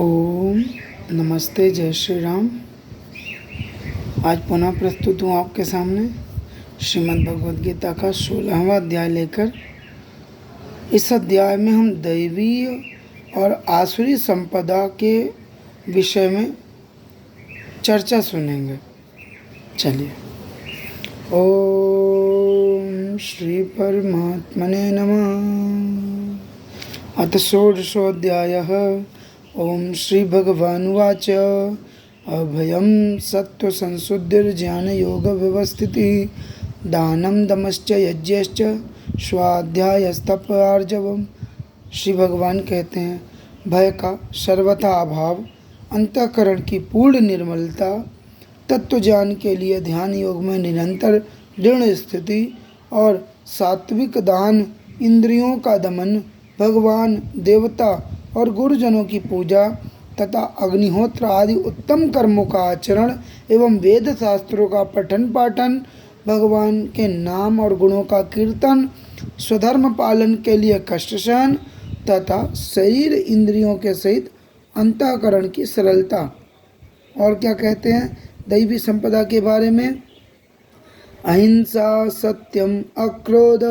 ओम नमस्ते, जय श्री राम। आज पुनः प्रस्तुत हूँ आपके सामने श्रीमद् भगवद गीता का 16वां अध्याय लेकर। इस अध्याय में हम दैवीय और आसुरी संपदा के विषय में चर्चा सुनेंगे। चलिए, ओम श्री परमात्मने नमः। अथ षोडशोऽध्यायः। ओम श्री भगवानुवाच अभयं सत्त्वसंशुद्धिर्ज्ञानयोगव्यवस्थितिः दानं दमश्च यज्ञश्च स्वाध्यायस्तप आर्जवम्। श्री भगवान कहते हैं, भय का सर्वथा अभाव, अंतःकरण की पूर्ण निर्मलता, तत्व ज्ञान के लिए ध्यान योग में निरंतर दृढ़ स्थिति और सात्विक दान, इंद्रियों का दमन, भगवान, देवता और गुरुजनों की पूजा तथा अग्निहोत्र आदि उत्तम कर्मों का आचरण एवं वेद शास्त्रों का पठन पाठन, भगवान के नाम और गुणों का कीर्तन, स्वधर्म पालन के लिए कष्ट सहन तथा शरीर इंद्रियों के सहित अंतःकरण की सरलता। और क्या कहते हैं दैवी संपदा के बारे में? अहिंसा, सत्यम, अक्रोध,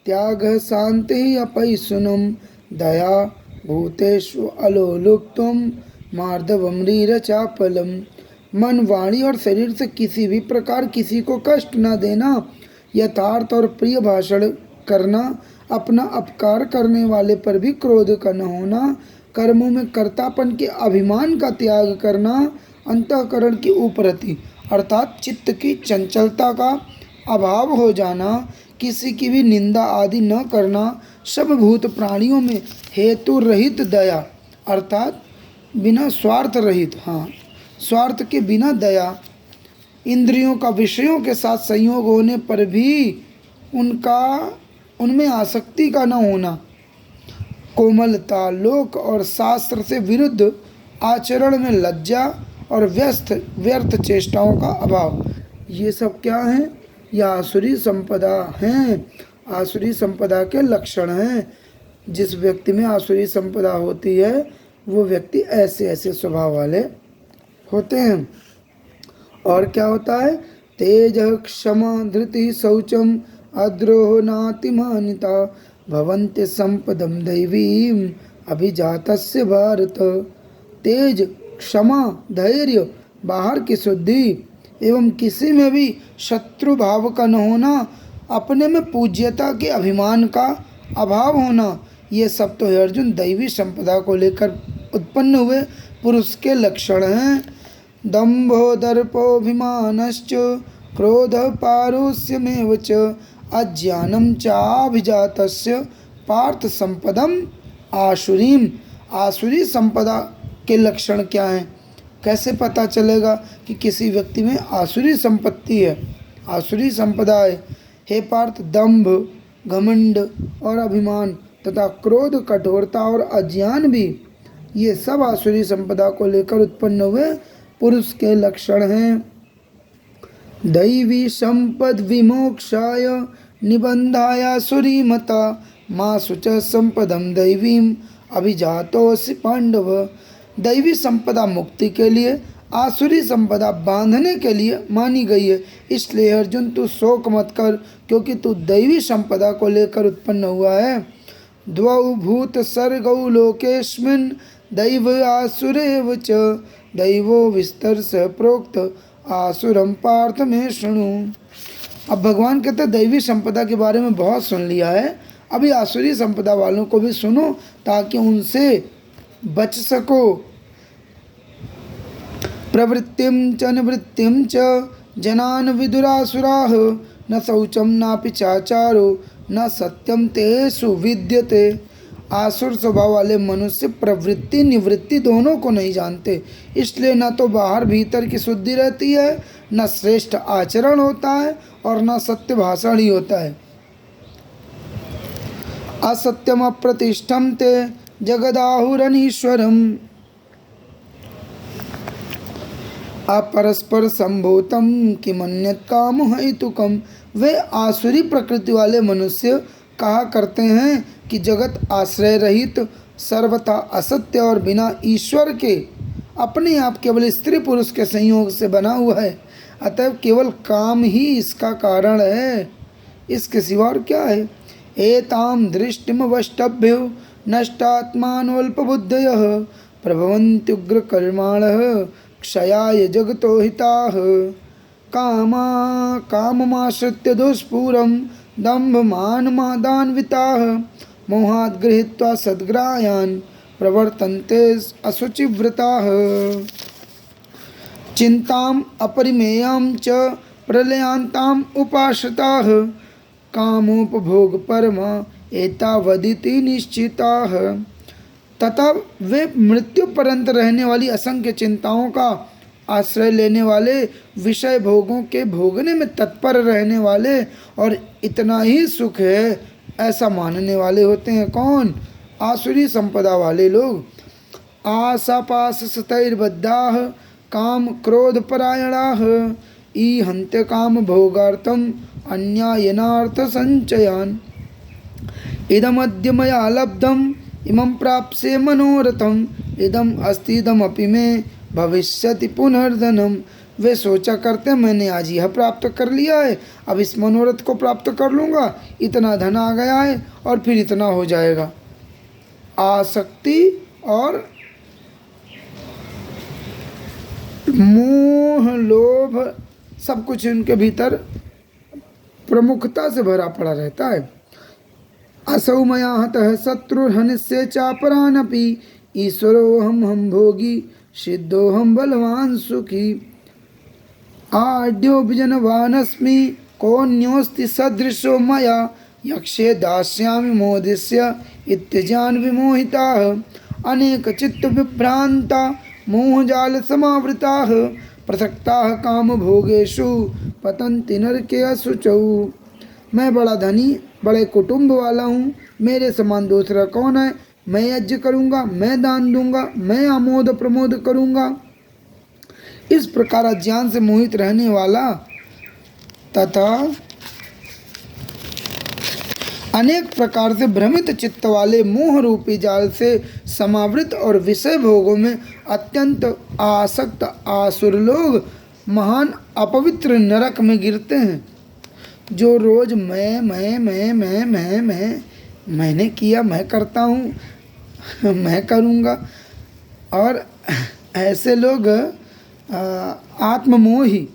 त्याग, शांति, अपैशुनम, दया, भूतेषु अलोलुप्तम, मार्दवम, रीरचापलम। मन, वाणी और शरीर से किसी भी प्रकार किसी को कष्ट न देना, यथार्थ और प्रिय भाषण करना, अपना अपकार करने वाले पर भी क्रोध का न होना, कर्मों में कर्तापन के अभिमान का त्याग करना, अंतःकरण की उपरति अर्थात चित्त की चंचलता का अभाव हो जाना, किसी की भी निंदा आदि न करना, सब भूत प्राणियों में हेतु रहित दया अर्थात बिना स्वार्थ रहित, स्वार्थ के बिना दया, इंद्रियों का विषयों के साथ संयोग होने पर भी उनमें आसक्ति का न होना, कोमलता, लोक और शास्त्र से विरुद्ध आचरण में लज्जा और व्यर्थ चेष्टाओं का अभाव। ये सब क्या हैं? यह आसुरी संपदा हैं, आसुरी संपदा के लक्षण हैं। जिस व्यक्ति में आसुरी संपदा होती है वो व्यक्ति ऐसे ऐसे स्वभाव वाले होते हैं। और क्या होता है? तेज, क्षमा, धृति, शौचम, अद्रोह, नातिमानिता भवन्ति संपदम दैवीम अभिजातस्य भारत। तेज, क्षमा, धैर्य, बाहर की शुद्धि एवं किसी में भी शत्रु भाव का न होना, अपने में पूज्यता के अभिमान का अभाव होना, ये सब तो है अर्जुन दैवी संपदा को लेकर उत्पन्न हुए पुरुष के लक्षण हैं। दंभो दर्पोभिमानश्च क्रोध पारुष्यमेव च अज्ञानम चाभिजातस्य पार्थ संपदम आसुरीम। आसुरी संपदा के लक्षण क्या हैं? कैसे पता चलेगा कि किसी व्यक्ति में आसुरी संपत्ति है, आसुरी संपदा है? हे पार्थ, दंभ, घमंड और अभिमान तथा क्रोध, कठोरता और अज्ञान भी, ये सब आसुरी संपदा को लेकर उत्पन्न हुए पुरुष के लक्षण हैं। दैवी संपद विमोक्षाय निबंधाय आसुरी मता मां शुच संपदम दैवीम अभिजातोऽसि पांडव। दैवी संपदा मुक्ति के लिए, आसुरी संपदा बांधने के लिए मानी गई है। इसलिए अर्जुन तू शोक मत कर, क्योंकि तू दैवी संपदा को लेकर उत्पन्न हुआ है। द्वौ भूत सर्गौ लोकेस्मिन् दैव आसुरेव च दैवो विस्तरस प्रोक्त आसुरम पार्थ में शृणु। अब भगवान कहते हैं दैवी संपदा के बारे में बहुत सुन लिया है, अभी आसुरी संपदा वालों को भी सुनो ताकि उनसे बच सको। प्रवृत्तिम च निवृत्तिम च जनान विदुरासुराः न शौचम नापि चाचारो न सत्यम तेषु विद्यते। आसुर स्वभाव वाले मनुष्य प्रवृत्ति निवृत्ति दोनों को नहीं जानते, इसलिए न तो बाहर भीतर की शुद्धि रहती है, न श्रेष्ठ आचरण होता है और न सत्य भाषण ही होता है। असत्यम अप्रतिष्ठम ते जगदाहुरनीश्वरम अपरस्पर संभूतम किमन्यत् काम हेतुकम। वे आसुरी प्रकृति वाले मनुष्य कहा करते हैं कि जगत आश्रय रहित सर्वथा असत्य और बिना ईश्वर के अपने आप केवल स्त्री पुरुष के संयोग से बना हुआ है। अतः केवल काम ही इसका कारण है, इसके सिवा और क्या है। एताम दृष्टिम वष्टभ्यो नष्टात्मानोल्पबुद्धयः प्रभवन्त्युग्र कर्माणः क्षयाय जगतो हिताः काममाश्रित्य दुष्पूरं दम्भमानमादान्विताः मोहात् गृहीत्वा सद्ग्राह्यान् प्रवर्तन्ते अशुचिव्रताः चिन्ताम् अपरिमेयां च प्रलयान्ताम् उपाश्रिताः कामोपभोगपरमा एतावदिति निश्चिताः। तथा वे मृत्यु पर्यंत रहने वाली असंख्य चिंताओं का आश्रय लेने वाले, विषय भोगों के भोगने में तत्पर रहने वाले और इतना ही सुख है ऐसा मानने वाले होते हैं। कौन? आसुरी संपदा वाले लोग। आशापाश सतैर्बद्धाः काम क्रोध परायणाः ईहन्ते काम भोगार्थम अन्यायनार्थ संचयान इदमद्य मया लब्धम इमं प्राप्स्ये मनोरथम इदम अस्तिदमपि मे भविष्यति पुनर्धनम। वे सोचा करते हैं मैंने आज यह प्राप्त कर लिया है, अब इस मनोरथ को प्राप्त कर लूँगा, इतना धन आ गया है और फिर इतना हो जाएगा। आसक्ति और मोह लोभ सब कुछ इनके भीतर प्रमुखता से भरा पड़ा रहता है। असौ मया हतः शत्रुर्हनिष्ये चापरानपि ईश्वरोऽहं हम भोगी सिद्धोऽहं बलवान सुखी आढ्यो विजनवानस्मि कोऽन्योऽस्ति सदृशो मया यक्षे दास्यामि मोदिष्य इत्यजान विमोहिताः अनेक चित्त विभ्रांता मोहजाल समावृताः प्रसक्ताः काम भोगेषु पतन्ति नरके असुचौ। मैं बड़ा धनी, बड़े कुटुंब वाला हूँ, मेरे समान दूसरा कौन है। मैं यज्ञ करूँगा, मैं दान दूंगा, मैं आमोद प्रमोद करूँगा। इस प्रकार अज्ञान से मोहित रहने वाला तथा अनेक प्रकार से भ्रमित चित्त वाले मोह रूपी जाल से समावृत और विषय भोगों में अत्यंत आसक्त आसुर लोग महान अपवित्र नरक में गिरते हैं। जो रोज मैंने किया, मैं करता हूँ, मैं करूँगा, और ऐसे लोग आत्ममोही,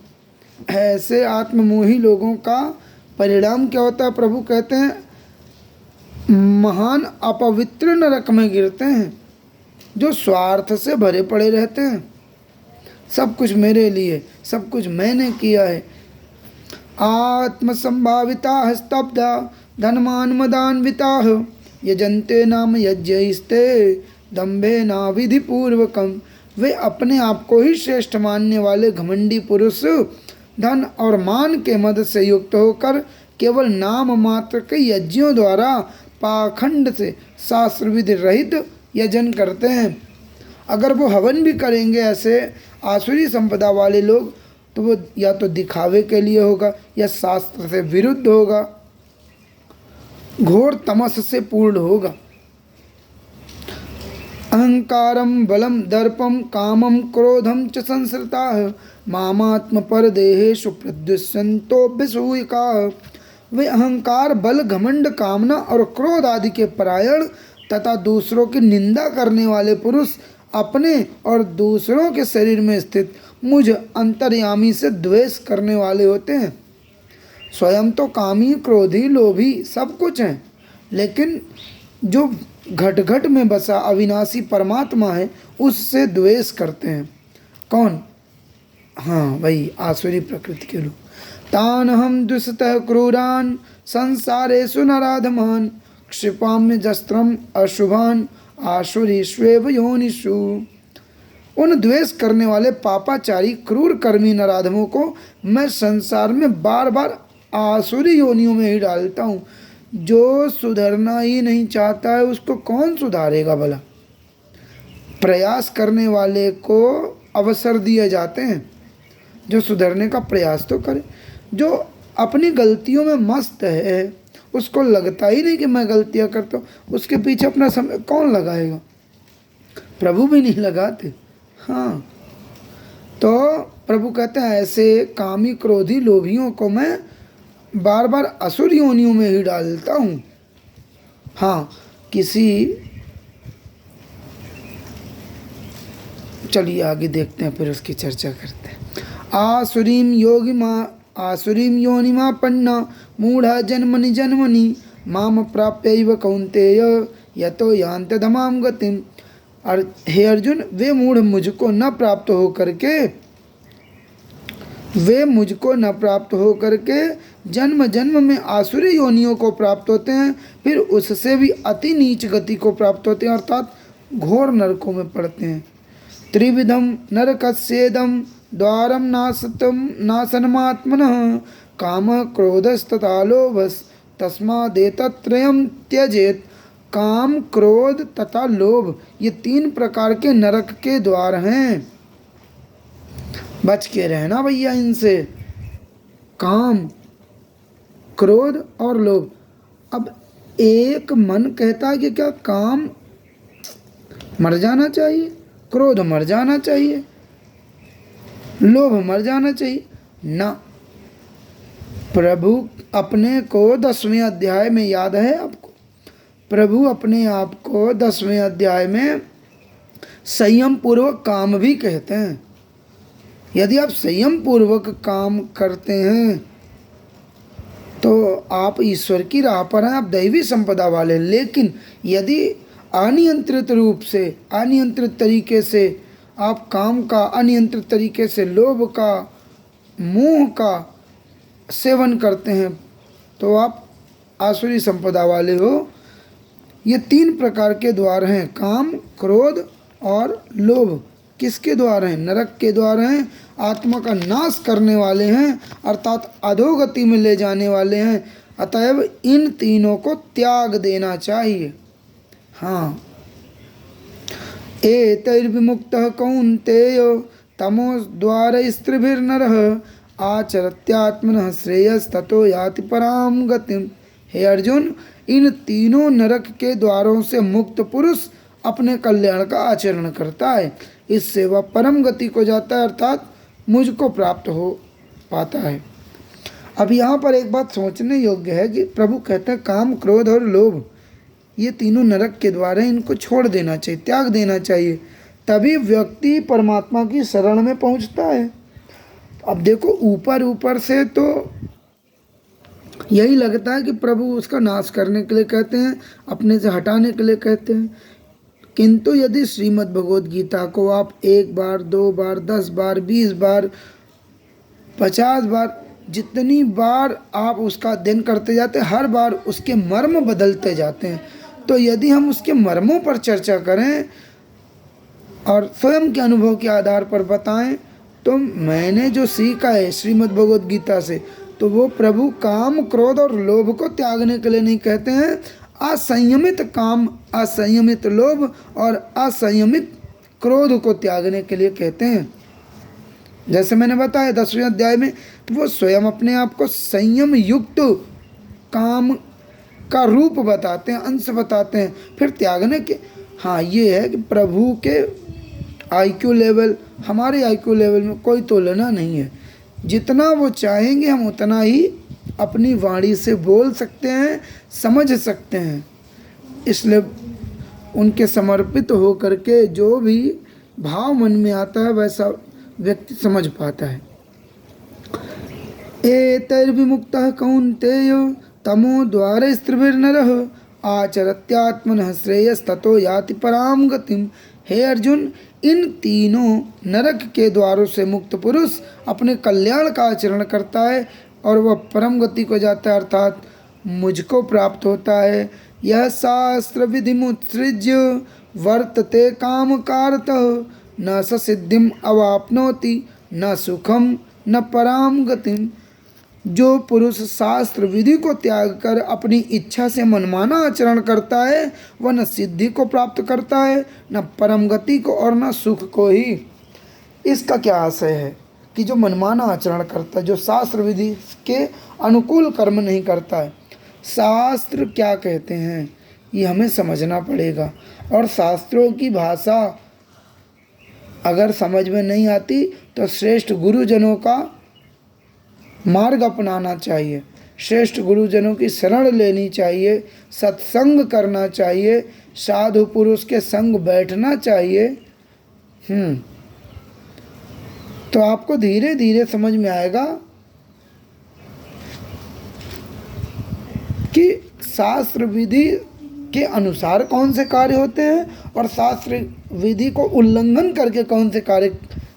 ऐसे आत्ममोही लोगों का परिणाम क्या होता है? प्रभु कहते हैं महान अपवित्र नरक में गिरते हैं। जो स्वार्थ से भरे पड़े रहते हैं, सब कुछ मेरे लिए, सब कुछ मैंने किया है। आत्मसंभाविता स्तब्धा धनमान मदान्विता यजन्ते नाम यज्ञस्ते दम्भे नाविधि पूर्वकम। वे अपने आप को ही श्रेष्ठ मानने वाले घमंडी पुरुष धन और मान के मद से युक्त होकर केवल नाम मात्र के यज्ञों द्वारा पाखंड से शास्त्र विधि रहित यजन करते हैं। अगर वो हवन भी करेंगे ऐसे आसुरी संपदा वाले लोग, तो वो या तो दिखावे के लिए होगा या शास्त्र से विरुद्ध होगा, घोर तमस से पूर्ण होगा। अहंकारम बलम दर्पम कामम क्रोधम च संसृताः मामात्म परदेहेषु प्रद्युष्यन्तोऽभ्यसूयकाः। वे अहंकार, बल, घमंड, कामना और क्रोध आदि के परायण तथा दूसरों की निंदा करने वाले पुरुष अपने और दूसरों के शरीर में स्थित मुझ अंतर्यामी से द्वेष करने वाले होते हैं। स्वयं तो कामी, क्रोधी, लोभी सब कुछ हैं, लेकिन जो घट घट में बसा अविनाशी परमात्मा है उससे द्वेष करते हैं। कौन? हाँ, वही आसुरी प्रकृति के लोग। तान हम दुष्टः क्रूरान संसारेषु नराधमान क्षिपाम्य जस्त्रम अशुभान आसुरीष्वेव योनिषु। उन द्वेष करने वाले पापाचारी क्रूर कर्मी नराधमों को मैं संसार में बार बार आसुरी योनियों में ही डालता हूँ। जो सुधरना ही नहीं चाहता है उसको कौन सुधारेगा भला? प्रयास करने वाले को अवसर दिए जाते हैं, जो सुधरने का प्रयास तो करे। जो अपनी गलतियों में मस्त है उसको लगता ही नहीं कि मैं गलतियाँ करता हूँ, उसके पीछे अपना समय कौन लगाएगा? प्रभु भी नहीं लगाते। हाँ, तो प्रभु कहते हैं ऐसे कामी क्रोधी लोभियों को मैं बार बार असुर योनियों में ही डालता हूँ। हाँ, चलिए आगे देखते हैं, फिर उसकी चर्चा करते हैं। आसुरीम योनिमापन्ना मूढ़ा जन्मनि जन्मनि माम प्राप्यैव कौन्तेय यतो यान्ति धमाम गतिम। और हे अर्जुन, वे मूढ़ मुझको न प्राप्त हो करके जन्म जन्म में आसुरी योनियों को प्राप्त होते हैं, फिर उससे भी अति नीच गति को प्राप्त होते हैं, अर्थात घोर नरकों में पड़ते हैं। त्रिविधम नरकस्येदम द्वारम नाशनमात्मनः काम क्रोधस्तथा लोभस तस्मादेतत्रयम् त्यजेत। काम, क्रोध तथा लोभ, ये 3 प्रकार के नरक के द्वार हैं, बच के रहना भैया इनसे। काम, क्रोध और लोभ। अब एक मन कहता है कि क्या काम मर जाना चाहिए, क्रोध मर जाना चाहिए, लोभ मर जाना चाहिए ना। प्रभु अपने को 10वें अध्याय में याद है आपको, प्रभु अपने आप को 10वें अध्याय में संयम पूर्वक काम भी कहते हैं। यदि आप संयम पूर्वक काम करते हैं तो आप ईश्वर की राह पर हैं, आप दैवी संपदा वाले। लेकिन यदि अनियंत्रित रूप से, अनियंत्रित तरीके से आप काम का, अनियंत्रित तरीके से लोभ का, मोह का सेवन करते हैं तो आप आसुरी संपदा वाले हो। ये 3 प्रकार के द्वार हैं, काम, क्रोध और लोभ। किसके द्वार हैं? नरक के द्वार हैं, आत्मा का नाश करने वाले हैं, अर्थात अधोगति में ले जाने वाले हैं। अतएव इन तीनों को त्याग देना चाहिए। हाँ, एतैर्विमुक्तः कौन्तेय तमो द्वारैस्त्रिभिर्नरः आचरत्यात्मनः श्रेयस्ततो याति पराम गतिम। हे अर्जुन, इन तीनों नरक के द्वारों से मुक्त पुरुष अपने कल्याण का आचरण करता है, इससे वह परम गति को जाता है, अर्थात मुझको प्राप्त हो पाता है। अब यहाँ पर एक बात सोचने योग्य है कि प्रभु कहते हैं काम, क्रोध और लोभ ये तीनों नरक के द्वार हैं, इनको छोड़ देना चाहिए, त्याग देना चाहिए, तभी व्यक्ति परमात्मा की शरण में पहुँचता है। अब देखो, ऊपर ऊपर से तो यही लगता है कि प्रभु उसका नाश करने के लिए कहते हैं, अपने से हटाने के लिए कहते हैं। किंतु यदि श्रीमद् भगवद गीता को आप 1 बार, 2 बार, 10 बार, 20 बार, 50 बार, जितनी बार आप उसका अध्ययन करते जाते हैं, हर बार उसके मर्म बदलते जाते हैं। तो यदि हम उसके मर्मों पर चर्चा करें और स्वयं के अनुभव के आधार पर बताएं, तो मैंने जो सीखा है श्रीमद् भगवद गीता से, तो वो प्रभु काम, क्रोध और लोभ को त्यागने के लिए नहीं कहते हैं, असंयमित काम, असंयमित लोभ और असंयमित क्रोध को त्यागने के लिए कहते हैं। जैसे मैंने बताया 10वें अध्याय में वो स्वयं अपने आप को संयम युक्त काम का रूप बताते हैं, अंश बताते हैं, फिर त्यागने के। हाँ, ये है कि प्रभु के IQ लेवल, हमारे IQ लेवल में कोई तुलना नहीं है। जितना वो चाहेंगे हम उतना ही अपनी वाणी से बोल सकते हैं, समझ सकते हैं। इसलिए उनके समर्पित हो करके जो भी भाव मन में आता है वैसा व्यक्ति समझ पाता है। एतैर्विमुक्तः कौन्तेय तमो द्वारैस्त्रिभिर्नरः आचरत्यात्मनः श्रेयस्ततो याति पराम गतिम। हे अर्जुन, इन तीनों नरक के द्वारों से मुक्त पुरुष अपने कल्याण का आचरण करता है और वह परम गति को जाता है, अर्थात मुझको प्राप्त होता है। यह शास्त्र विधिमुत्सृज्य वर्तते काम कारतः न स सिद्धिम अवाप्नोति न सुखम न पराम गतिम। जो पुरुष शास्त्र विधि को त्याग कर अपनी इच्छा से मनमाना आचरण करता है वह न सिद्धि को प्राप्त करता है, न परम गति को और न सुख को ही। इसका क्या आशय है कि जो मनमाना आचरण करता है, जो शास्त्र विधि के अनुकूल कर्म नहीं करता है, शास्त्र क्या कहते हैं ये हमें समझना पड़ेगा। और शास्त्रों की भाषा अगर समझ में नहीं आती तो श्रेष्ठ गुरुजनों का मार्ग अपनाना चाहिए, श्रेष्ठ गुरुजनों की शरण लेनी चाहिए, सत्संग करना चाहिए, साधु पुरुष के संग बैठना चाहिए। तो आपको धीरे धीरे समझ में आएगा कि शास्त्र विधि के अनुसार कौन से कार्य होते हैं और शास्त्र विधि को उल्लंघन करके कौन से कार्य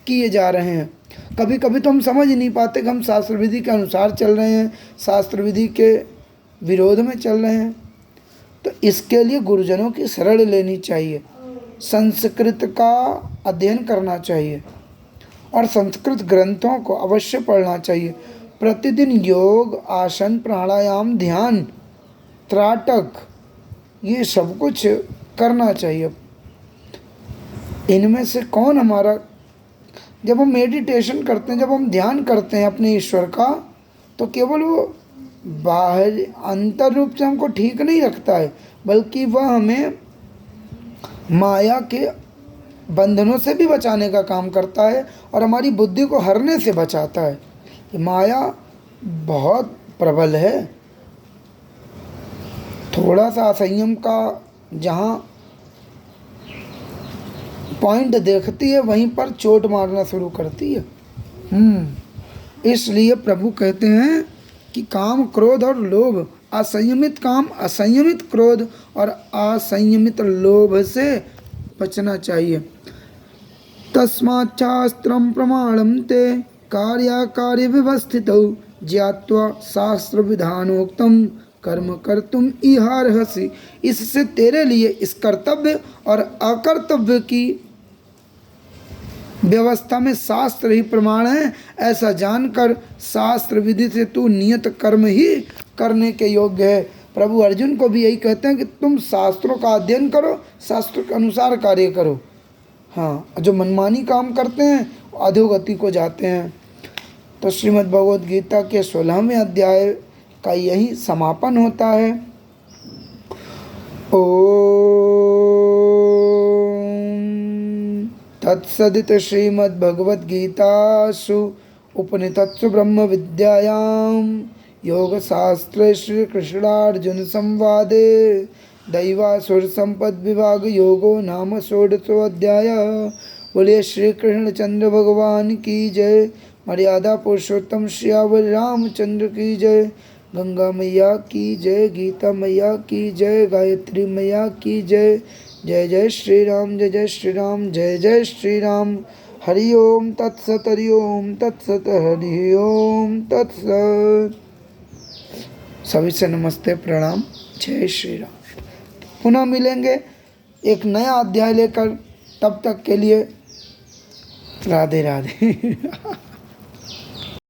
किए जा रहे हैं। कभी कभी तो हम समझ ही नहीं पाते कि हम शास्त्र विधि के अनुसार चल रहे हैं, शास्त्र विधि के विरोध में चल रहे हैं। तो इसके लिए गुरुजनों की शरण लेनी चाहिए, संस्कृत का अध्ययन करना चाहिए और संस्कृत ग्रंथों को अवश्य पढ़ना चाहिए। प्रतिदिन योग, आसन, प्राणायाम, ध्यान, त्राटक, ये सब कुछ करना चाहिए। इनमें से कौन हमारा, जब हम मेडिटेशन करते हैं, जब हम ध्यान करते हैं अपने ईश्वर का, तो केवल वो बाहर अंतर रूप से हमको ठीक नहीं रखता है, बल्कि वह हमें माया के बंधनों से भी बचाने का काम करता है और हमारी बुद्धि को हरने से बचाता है। माया बहुत प्रबल है, थोड़ा सा असंयम का जहाँ पॉइंट देखती है वहीं पर चोट मारना शुरू करती है। इसलिए प्रभु कहते हैं कि काम, क्रोध और लोभ, असंयमित काम, असंयमित क्रोध और असंयमित लोभ से बचना चाहिए। तस्मात् शास्त्रं प्रमाणं ते कार्याकार्य व्यवस्थितौ ज्ञात्वा शास्त्र विधानोक्तम कर्म कर्तुम इहार्हसि। इससे तेरे लिए इस कर्तव्य और अकर्तव्य की व्यवस्था में शास्त्र ही प्रमाण है, ऐसा जानकर शास्त्र विधि से तू नियत कर्म ही करने के योग्य है। प्रभु अर्जुन को भी यही कहते हैं कि तुम शास्त्रों का अध्ययन करो, शास्त्र के अनुसार कार्य करो। हाँ, जो मनमानी काम करते हैं अधोगति को जाते हैं। तो श्रीमद् भगवद गीता के 16वें अध्याय का यही समापन होता है। ओम तत्सदिति श्रीमद्भगवद्गीतासु उपनिषत्सु ब्रह्म विद्यायां योगशास्त्रे श्रीकृष्णार्जुन संवादे दैवासुर संपद विभाग योगो नाम षोडशोऽध्याय। बोलिए श्री कृष्णचंद्र भगवान की जय। मर्यादा पुरुषोत्तम श्यावल रामचंद्र की जय। गंगा मैया की जय, गीता मैया की जय, गायत्री मैया की जय। जय जय श्री राम, जय जय श्री राम, जय जय श्री राम। हरि ओम तत्सत, हरि ओम तत्सत, हरि ओम तत्सत। सभी से नमस्ते, प्रणाम, जय श्री राम। पुनः मिलेंगे एक नया अध्याय लेकर, तब तक के लिए राधे राधे।